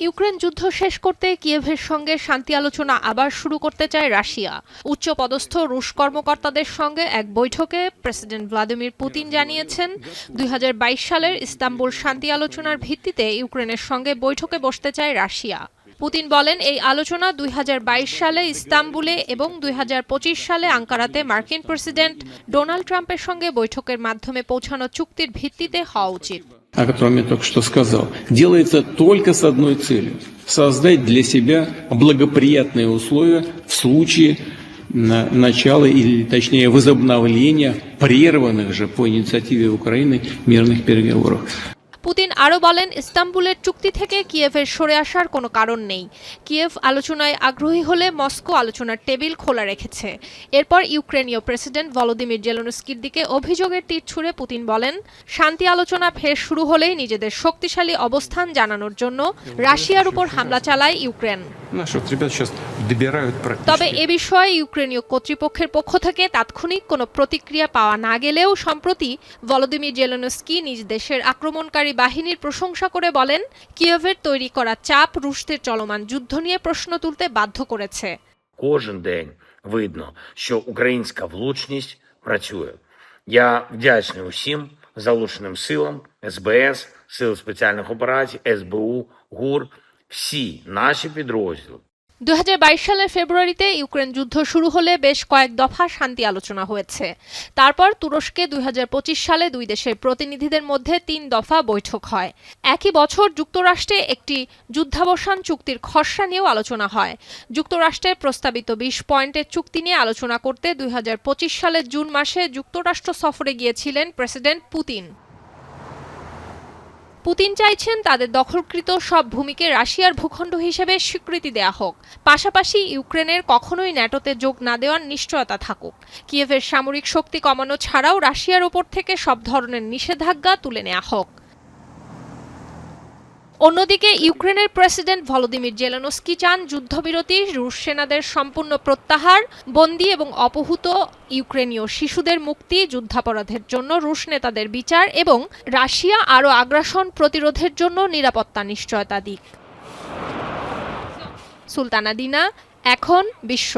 Ukraine যুদ্ধ শেষ করতে কিয়েভের সঙ্গে শান্তি আলোচনা আবার শুরু করতে চায় রাশিয়া। উচ্চপদস্থ রুশ কর্মকর্তাদের সঙ্গে এক বৈঠকে প্রেসিডেন্ট ভ্লাদিমির পুতিন জানিয়েছেন, 2022 সালের ইস্তাম্বুল শান্তি আলোচনার ভিত্তিতে ইউক্রেনের সঙ্গে বৈঠকে বসতে চায় রাশিয়া। পুতিন বলেন, এই আলোচনা 2022 সালে ইস্তাম্বুলে এবং 2025 সালে আঙ্কারাতে মার্কিন প্রেসিডেন্ট ডোনাল্ড ট্রাম্পের সঙ্গে বৈঠকের মাধ্যমে পৌঁছানো চুক্তির ভিত্তিতে হওয়া উচিত। О котором я только что сказал, делается только с одной целью – создать для себя благоприятные условия в случае начала или, точнее, возобновления прерванных же по инициативе Украины мирных переговоров. পুতিন আরও বলেন, ইস্তাম্বুলের চুক্তি থেকে কিয়েভের সরে আসার কোনো কারণ নেই। কিয়েভ আলোচনায় আগ্রহী হলে মস্কো আলোচনার টেবিল খোলা রেখেছে। এরপর ইউক্রেনীয় প্রেসিডেন্ট ভলোদিমির জেলেনস্কির দিকে অভিযোগের তীর ছুঁড়ে পুতিন বলেন, শান্তি আলোচনা ফের শুরু হলেই নিজেদের শক্তিশালী অবস্থান জানানোর জন্য রাশিয়ার উপর হামলা চালায় ইউক্রেন। তবে এ বিষয়ে ইউক্রেনীয় কর্তৃপক্ষের পক্ষ থেকে তাৎক্ষণিক কোনো প্রতিক্রিয়া পাওয়া না গেলেও সম্প্রতি ভলোদিমির জেলেনস্কি নিজ দেশের আক্রমণকারী বাহিনীর প্রশংসা করে বলেন, কিয়েভের তৈরি করা চাপ রুশদের চলমান যুদ্ধ নিয়ে প্রশ্ন তুলতে বাধ্য করেছে। Кожен день видно, що українська влучність працює. Я вдячний усім залученим силам, СБС, Сил спеціальних операцій, СБУ, ГУР, всі наші підрозділи. 2022 সালের ফেব্রুয়ারিতে ইউক্রেন যুদ্ধ শুরু হলে বেশ কয়েক দফা শান্তি আলোচনা হয়েছে। তারপর তুরস্কে 2025 সালে দুই দেশের প্রতিনিধিদের মধ্যে 3 দফা বৈঠক হয়। একই বছর যুক্তরাষ্ট্রে একটি যুদ্ধাবসান চুক্তির খসড়া নিয়েও আলোচনা হয়। যুক্তরাষ্ট্রের প্রস্তাবিত 20 পয়েন্টের চুক্তি নিয়ে আলোচনা করতে 2025 সালের জুন মাসে যুক্তরাষ্ট্র সফরে গিয়েছিলেন প্রেসিডেন্ট পুতিন। পুতিন চাইছেন তাদের দখলকৃত সব ভূমিকে রাশিয়ার ভূখণ্ড হিসেবে স্বীকৃতি দেয়া হোক, পাশাপাশি ইউক্রেনের কখনোই ন্যাটোতে যোগ না দেওয়ার নিশ্চয়তা থাকুক। কিয়েভের সামরিক শক্তি কমানো ছাড়াও রাশিয়ার ওপর থেকে সব ধরনের নিষেধাজ্ঞা তুলে নেওয়া হোক। অন্যদিকে ইউক্রেনের প্রেসিডেন্ট ভলোদিমির জেলেনস্কি চান যুদ্ধবিরতি, রুশ সেনাদের সম্পূর্ণ প্রত্যাহার, বন্দী এবং অপহূত ইউক্রেনীয় শিশুদের মুক্তি, যুদ্ধাপরাধের জন্য রুশ নেতাদের বিচার এবং রাশিয়া আরও আগ্রাসন প্রতিরোধের জন্য নিরাপত্তা নিশ্চয়তা দিক। সুলতানা দিনা, এখন বিশ্ব।